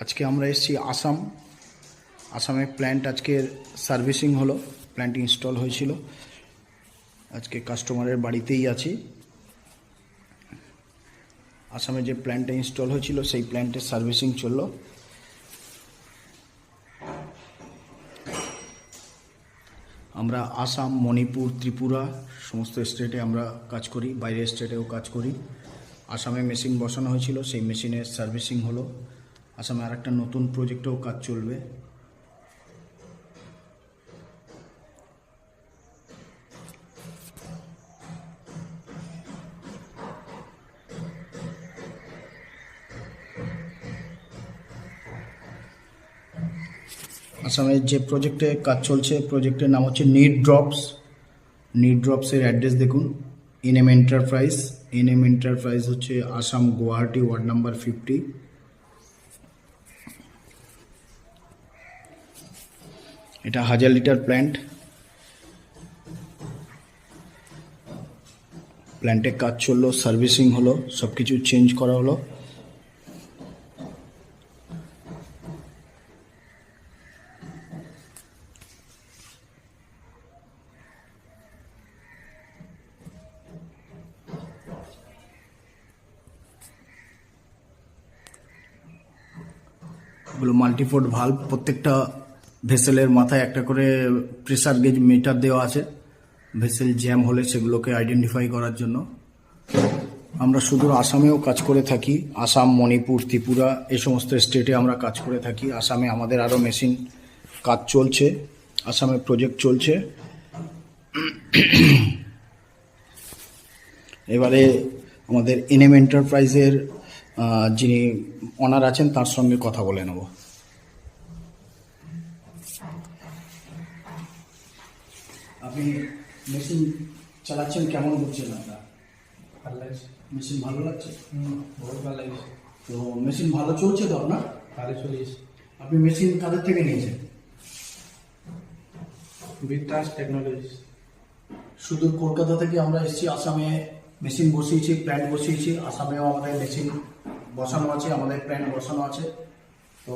আজকে আমরা এসেছি আসামে প্ল্যান্ট আজকে সার্ভিসিং হলো, প্ল্যান্ট ইনস্টল হয়েছিল। আজকে কাস্টমারের বাড়িতেই আছি। আসামে যে প্ল্যান্টটা ইনস্টল হয়েছিল সেই প্ল্যান্টের সার্ভিসিং চললো। আমরা আসাম, মণিপুর, ত্রিপুরা সমস্ত স্টেটে আমরা কাজ করি, বাইরের স্টেটেও কাজ করি। আসামে মেশিন বসানো হয়েছিল, সেই মেশিনের সার্ভিসিং হলো। আসামে আর একটা নতুন প্রজেক্টেও কাজ চলবে। আসামের যে প্রজেক্টে কাজ চলছে, প্রজেক্টের নাম হচ্ছে নিড ড্রপসের অ্যাড্রেস দেখুন, এনএম এন্টারপ্রাইজ হচ্ছে আসাম, গুয়াহাটি, ওয়ার্ড নাম্বার 50। এটা 1000 লিটার প্ল্যান্টে কাজ চললো, সার্ভিসিং হলো, সব কিছু চেঞ্জ করা হলো। এগুলো মাল্টিপোর্ট ভালভ, প্রত্যেকটা ভেসেলের মাথায় একটা করে প্রেসার গেজ মিটার দেওয়া আছে। ভেসেল জ্যাম হলে সেগুলোকে আইডেন্টিফাই করার জন্য। আমরা শুধু আসামেও কাজ করে থাকি, আসাম, মণিপুর, ত্রিপুরা এই সমস্ত স্টেটে আমরা কাজ করে থাকি। আসামে আমাদের আরও মেশিন কাজ চলছে, আসামে প্রজেক্ট চলছে। এবারে আমাদের এনএম এন্টারপ্রাইজের যিনি অনার আছেন তার সঙ্গে কথা বলে নেব। আপনি মেশিন চালাচ্ছেন, কেমন বুঝছেন আপনার? ভালো লাগছে। মেশিন ভালো লাগছে? বহুত ভালো লাগছে। তো মেশিন ভালো চলছে তো আপনার? ভালো চলিয়েছে। আপনি মেশিন কাদের থেকে নিয়েছেন? বিট্রাস টেকনোলজিস। সুদূর কলকাতা থেকে আমরা এসেছি, আসামে মেশিন বসিয়েছি, প্ল্যান্ট বসিয়েছি। আসামেও আমাদের মেশিন বসানো আছে, আমাদের প্ল্যান্ট বসানো আছে। তো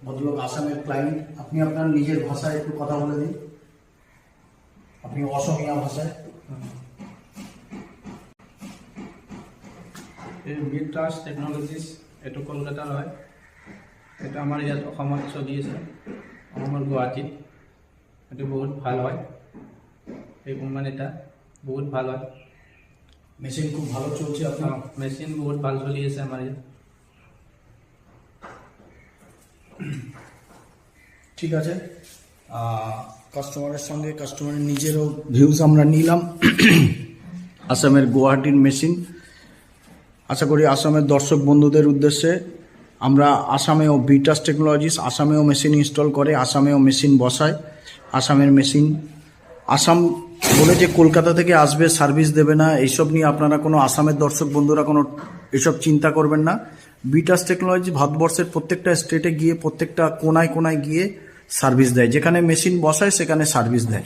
ভদ্রলোক আসামের ক্লায়েন্ট, আপনি আপনার নিজের ভাষায় একটু কথা বলে দিন, আপনি অসমীয়া ভাষায়। এই বিট্রাস টেকনোলজিস এইটো কলকাতাৰ হয়। এইটো আমাৰ ইয়াত অসমত চলি আছে, অসমৰ গুৱাহাটীত। এইটো বহুত ভাল হয়, এই কোম্পানীটা বহুত ভাল হয়। মেশিন খুব ভালো চলছে আপনার? মেশিন বহুত ভাল চলি আছে আমার ইয়াত। ঠিক আছে, কাস্টমারের সঙ্গে কাস্টমারের নিজেরও ভিউজ আমরা নিলাম। আসামের গুয়াহাটির মেশিন, আশা করি আসামের দর্শক বন্ধুদের উদ্দেশ্যে, আমরা আসামেও বিট্রাস টেকনোলজিস আসামেও মেশিন ইনস্টল করে, আসামেও মেশিন বসায়। আসামের মেশিন, আসাম বলে যে কলকাতা থেকে আসবে সার্ভিস দেবে না, এইসব নিয়ে আপনারা কোনো, আসামের দর্শক বন্ধুরা কোনো এসব চিন্তা করবেন না। বিট্রাস টেকনোলজি ভারতবর্ষের প্রত্যেকটা স্টেটে গিয়ে, প্রত্যেকটা কোনায় কোনায় গিয়ে সার্ভিস দেয়। যেখানে মেশিন বসায় সেখানে সার্ভিস দেয়।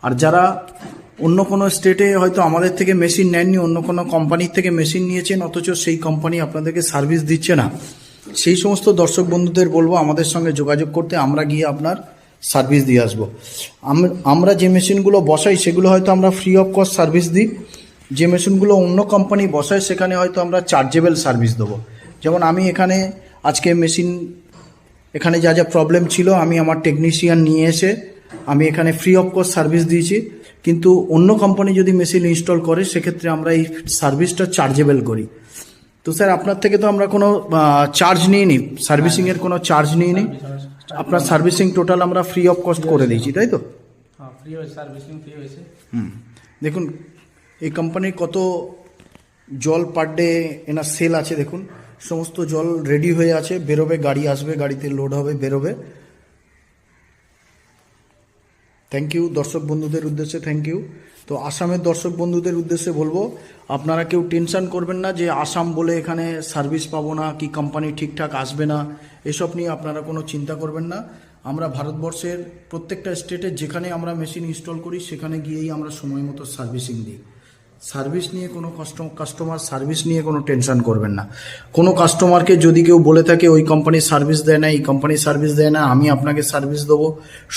আর যারা অন্য কোনো স্টেটে হয়তো আমাদের থেকে মেশিন নেননি, অন্য কোনো কোম্পানির থেকে মেশিন নিয়েছেন, অথচ সেই কোম্পানি আপনাদেরকে সার্ভিস দিচ্ছে না, সেই সমস্ত দর্শক বন্ধুদের বলবো আমাদের সঙ্গে যোগাযোগ করতে, আমরা গিয়ে আপনার সার্ভিস দিয়ে আসবো। আমরা যে মেশিনগুলো বসাই সেগুলো হয়তো আমরা ফ্রি অফ কস্ট সার্ভিস দিই। যে মেশিনগুলো অন্য কোম্পানি বসায় সেখানে হয়তো আমরা চার্জেবল সার্ভিস দেবো। যেমন আমি এখানে আজকে মেশিন, এখানে যা যা প্রবলেম ছিল আমি আমার টেকনিশিয়ান নিয়ে এসে আমি এখানে ফ্রি অফ কস্ট সার্ভিস দিয়েছি। কিন্তু অন্য কোম্পানি যদি মেশিন ইনস্টল করে সেক্ষেত্রে আমরা এই সার্ভিসটা চার্জেবল করি। তো স্যার আপনার থেকে তো আমরা কোনো চার্জ নিইনি, সার্ভিসিংয়ের কোনো চার্জ নিইনি, আপনার সার্ভিসিং টোটাল আমরা ফ্রি অফ কস্ট করে দিয়েছি, তাই তো? হ্যাঁ, ফ্রি হয়েছে, সার্ভিসিং ফ্রি হয়েছে। দেখুন এই কোম্পানির কত জল পার ডে এনার সেল আছে, দেখুন সমস্ত জল রেডি হয়ে আছে, বেরোবে, গাড়ি আসবে, গাড়িতে লোড হবে, বেরোবে। থ্যাংক ইউ দর্শক বন্ধুদের উদ্দেশ্যে, থ্যাংক ইউ। তো আসামের দর্শক বন্ধুদের উদ্দেশ্যে বলবো, আপনারা কেউ টেনশন করবেন না যে আসাম বলে এখানে সার্ভিস পাবো না, কি কোম্পানি ঠিকঠাক আসবে না, এসব নিয়ে আপনারা কোনো চিন্তা করবেন না। আমরা ভারতবর্ষের প্রত্যেকটা স্টেটে যেখানে আমরা মেশিন ইনস্টল করি সেখানে গিয়েই আমরা সময় মতো সার্ভিসিং দিই। সার্ভিস নিয়ে কোনো কাস্টমার সার্ভিস নিয়ে কোনো টেনশন করবেন না। কোনো কাস্টমারকে যদি কেউ বলে থাকে ওই কোম্পানি সার্ভিস দেয় না, এই কোম্পানি সার্ভিস দেয় না, আমি আপনাকে সার্ভিস দেবো,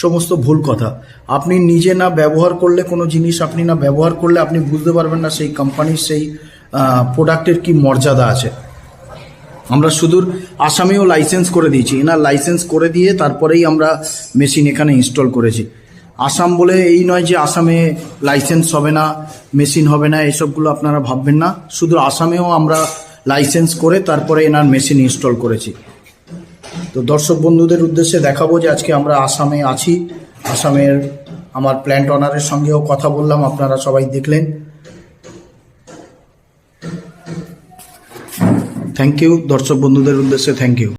সমস্ত ভুল কথা। আপনি নিজে না ব্যবহার করলে কোনো জিনিস আপনি না ব্যবহার করলে আপনি বুঝতে পারবেন না সেই কোম্পানির সেই প্রোডাক্টের কি মর্যাদা আছে। আমরা সুদূর আসামেও লাইসেন্স করে দিয়েছি, এনার লাইসেন্স করে দিয়ে তারপরেই আমরা মেশিন এখানে ইনস্টল করেছি। আসাম বলে এই নয় যে আসামে লাইসেন্স হবে না, মেশিন হবে না, এসবগুলো আপনারা ভাববেন না। শুধু আসামেও আমরা লাইসেন্স করে তারপরে এনার মেশিন ইনস্টল করেছি। তো দর্শক বন্ধুদের উদ্দেশ্যে দেখাবো যে আজকে আমরা আসামে আছি। আসামের আমার প্ল্যান্ট ওনারের সঙ্গেও কথা বললাম, আপনারা সবাই দেখলেন। থ্যাংক ইউ দর্শক বন্ধুদের উদ্দেশ্যে, থ্যাংক ইউ।